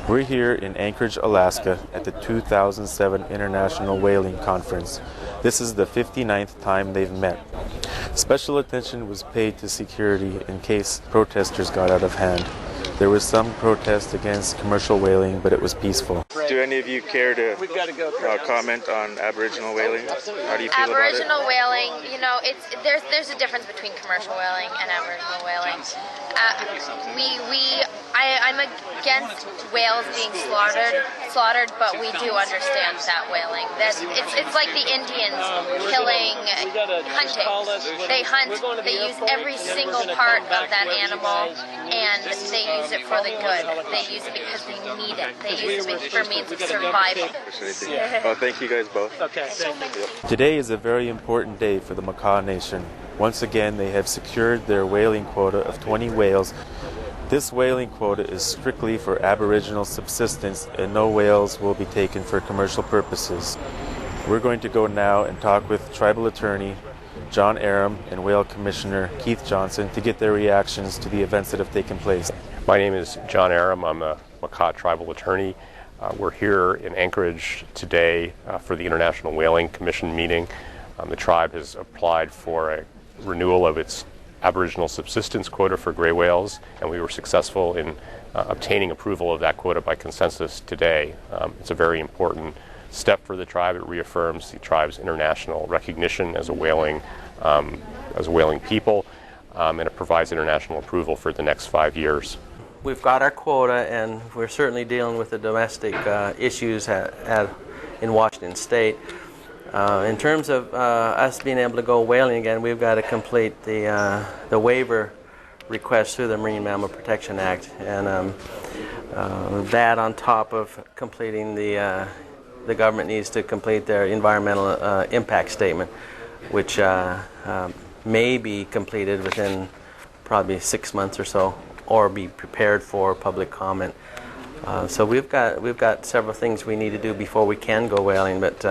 We're here in Anchorage, Alaska at the 2007 International Whaling Conference. This is the 59th time they've met. Special attention was paid to security in case protesters got out of hand. There was some protest against commercial whaling, but it was peaceful. Do any of you care to comment on Aboriginal whaling? How do you feel Aboriginal about it? whaling, you know, there's a difference between commercial whaling and Aboriginal whaling. I'm against whales being slaughtered, but we do understand that whaling. It's like the Indians hunting. They hunt, they use every single part of that animal, and they use it for the good. They use it because they need it. They use it for means of survival. Well, thank you guys both. Okay. Today is a very important day for the Makah Nation. Once again, they have secured their whaling quota of 20 whales. This whaling quota is strictly for Aboriginal subsistence, and no whales will be taken for commercial purposes. We're going to go now and talk with Tribal Attorney John Aram and Whale Commissioner Keith Johnson to get their reactions to the events that have taken place. My name is John Aram. I'm a Makah Tribal Attorney. We're here in Anchorage today for the International Whaling Commission meeting. The tribe has applied for a renewal of its Aboriginal subsistence quota for gray whales, and we were successful in obtaining approval of that quota by consensus today. It's a very important step for the tribe. It reaffirms the tribe's international recognition as a whaling people, and it provides international approval for the next 5 years. We've got our quota, and we're certainly dealing with the domestic issues in Washington State. In terms of us being able to go whaling again, we've got to complete the waiver request through the Marine Mammal Protection Act, and that on top of completing the government needs to complete their environmental impact statement, which may be completed within probably 6 months or so, or be prepared for public comment. So we've got several things we need to do before we can go whaling, but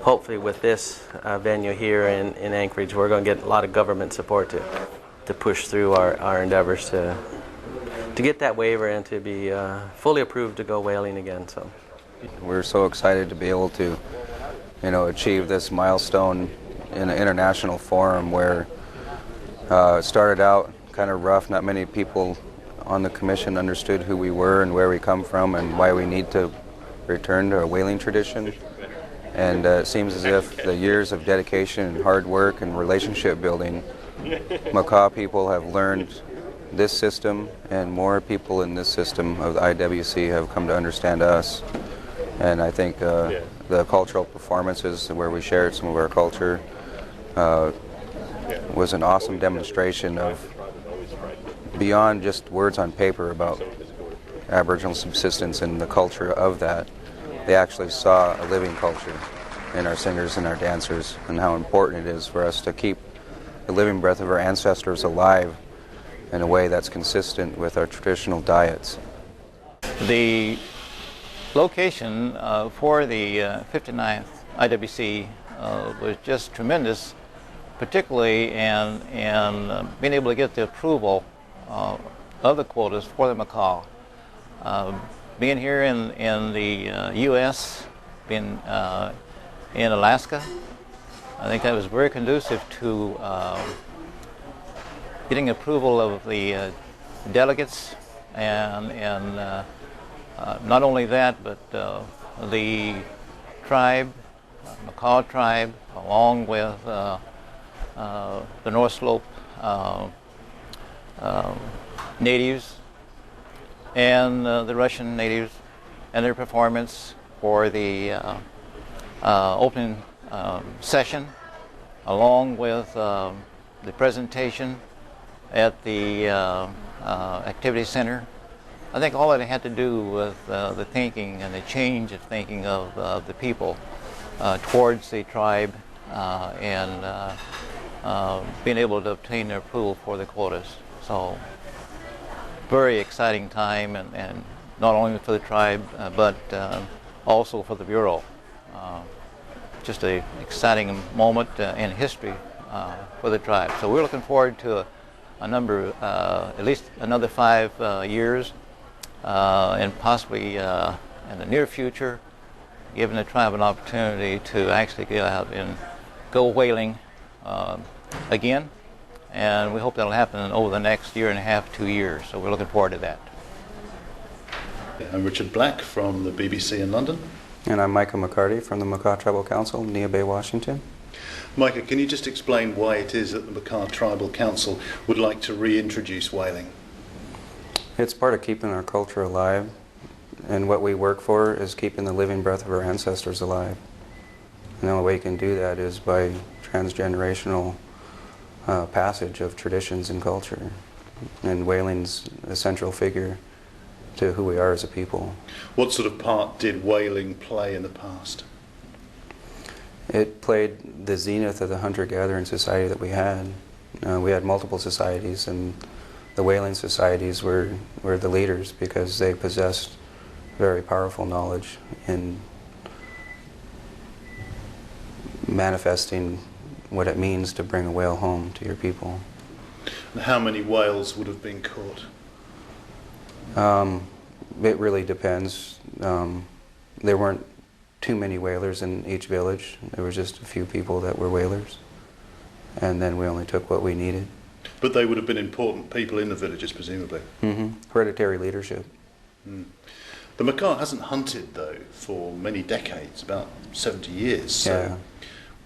hopefully with this venue here in Anchorage, we're going to get a lot of government support to push through our endeavors to get that waiver and to be fully approved to go whaling again. So we're so excited to be able to, achieve this milestone in an international forum where it started out kind of rough. Not many people on the commission understood who we were and where we come from and why we need to return to our whaling tradition. And it seems as if the years of dedication and hard work and relationship building, Makah people have learned this system, and more people in this system of the IWC have come to understand us. And I think the cultural performances where we shared some of our culture was an awesome demonstration of beyond just words on paper about Aboriginal subsistence and the culture of that. They actually saw a living culture in our singers and our dancers, and how important it is for us to keep the living breath of our ancestors alive in a way that's consistent with our traditional diets. The location for the 59th IWC was just tremendous, particularly in being able to get the approval of the quotas for the Makah. Being here in the U.S., being in Alaska, I think that was very conducive to getting approval of the delegates, and not only that, but the tribe, Makah tribe, along with the North Slope natives and the Russian natives, and their performance for the opening session, along with the presentation at the activity center. I think all that had to do with the thinking and the change of thinking of the people towards the tribe, and being able to obtain their approval for the quotas. So very exciting time, and not only for the tribe, but also for the Bureau. Just an exciting moment in history for the tribe. So we're looking forward to a number, at least another 5 years and possibly in the near future, giving the tribe an opportunity to actually get out and go whaling again. And we hope that'll happen over the next year and a half, 2 years. So we're looking forward to that. I'm Richard Black from the BBC in London. And I'm Micah McCarty from the Makah Tribal Council, Neah Bay, Washington. Micah, can you just explain why it is that the Makah Tribal Council would like to reintroduce whaling? It's part of keeping our culture alive, and what we work for is keeping the living breath of our ancestors alive. And the only way you can do that is by transgenerational passage of traditions and culture. And whaling's a central figure to who we are as a people. What sort of part did whaling play in the past? It played the zenith of the hunter-gathering society that we had. We had multiple societies, and the whaling societies were the leaders because they possessed very powerful knowledge in manifesting what it means to bring a whale home to your people. And how many whales would have been caught? It really depends. There weren't too many whalers in each village. There were just a few people that were whalers, and then we only took what we needed. But they would have been important people in the villages, presumably. Hereditary leadership. The Makah hasn't hunted, though, for many decades, about 70 years. So Yeah.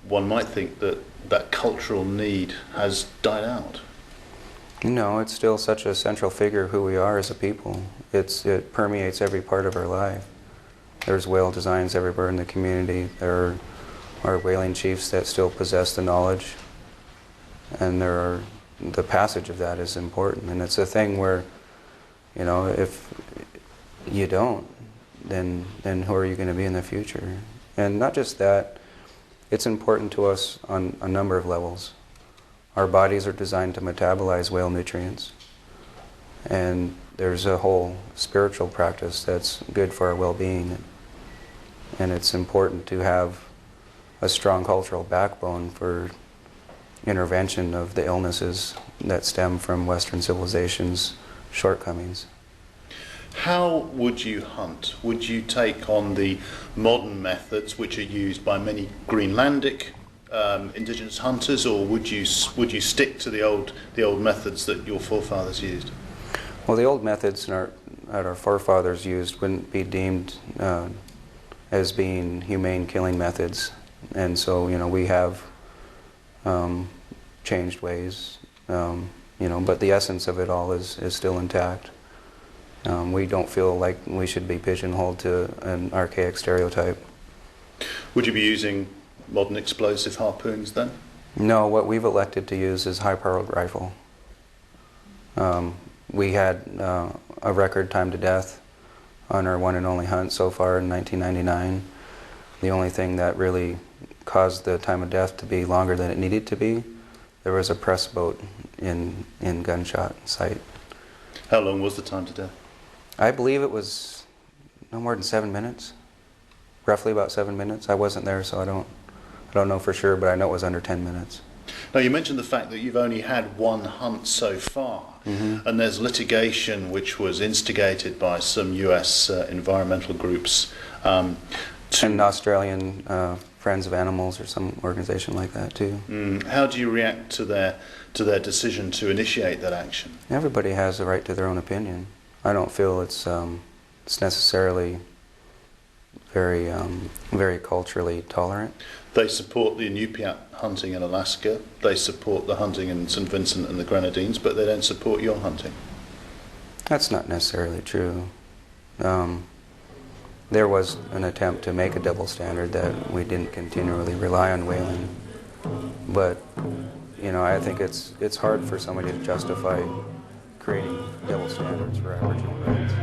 one might think that that cultural need has died out. No, it's still such a central figure of who we are as a people. It permeates every part of our life. There's whale designs everywhere in the community. There are whaling chiefs that still possess the knowledge, and the passage of that is important. And it's a thing where, you know, if you don't, then who are you going to be in the future? And not just that, it's important to us on a number of levels. Our bodies are designed to metabolize whale nutrients, and there's a whole spiritual practice that's good for our well-being, and it's important to have a strong cultural backbone for intervention of the illnesses that stem from Western civilization's shortcomings. How would you hunt? Would you take on the modern methods which are used by many Greenlandic indigenous hunters, or would you stick to the old methods that your forefathers used? Well, the old methods that our forefathers used wouldn't be deemed as being humane killing methods, and so we have changed ways, but the essence of it all is still intact. We don't feel like we should be pigeonholed to an archaic stereotype. Would you be using modern explosive harpoons then? No, what we've elected to use is high-powered rifle. We had a record time to death on our one and only hunt so far in 1999. The only thing that really caused the time of death to be longer than it needed to be, there was a press boat in gunshot sight. How long was the time to death? I believe it was no more than 7 minutes, roughly about 7 minutes. I wasn't there, so I don't know for sure, but I know it was under 10 minutes. Now, you mentioned the fact that you've only had one hunt so far, and there's litigation which was instigated by some US environmental groups. And Australian Friends of Animals or some organization like that too. How do you react to their decision to initiate that action? Everybody has the right to their own opinion. I don't feel it's necessarily very culturally tolerant. They support the Inupiat hunting in Alaska. They support the hunting in St. Vincent and the Grenadines, but they don't support your hunting. That's not necessarily true. There was an attempt to make a double standard that we didn't continually rely on whaling, but I think it's hard for somebody to justify creating double standards for Aboriginal rights.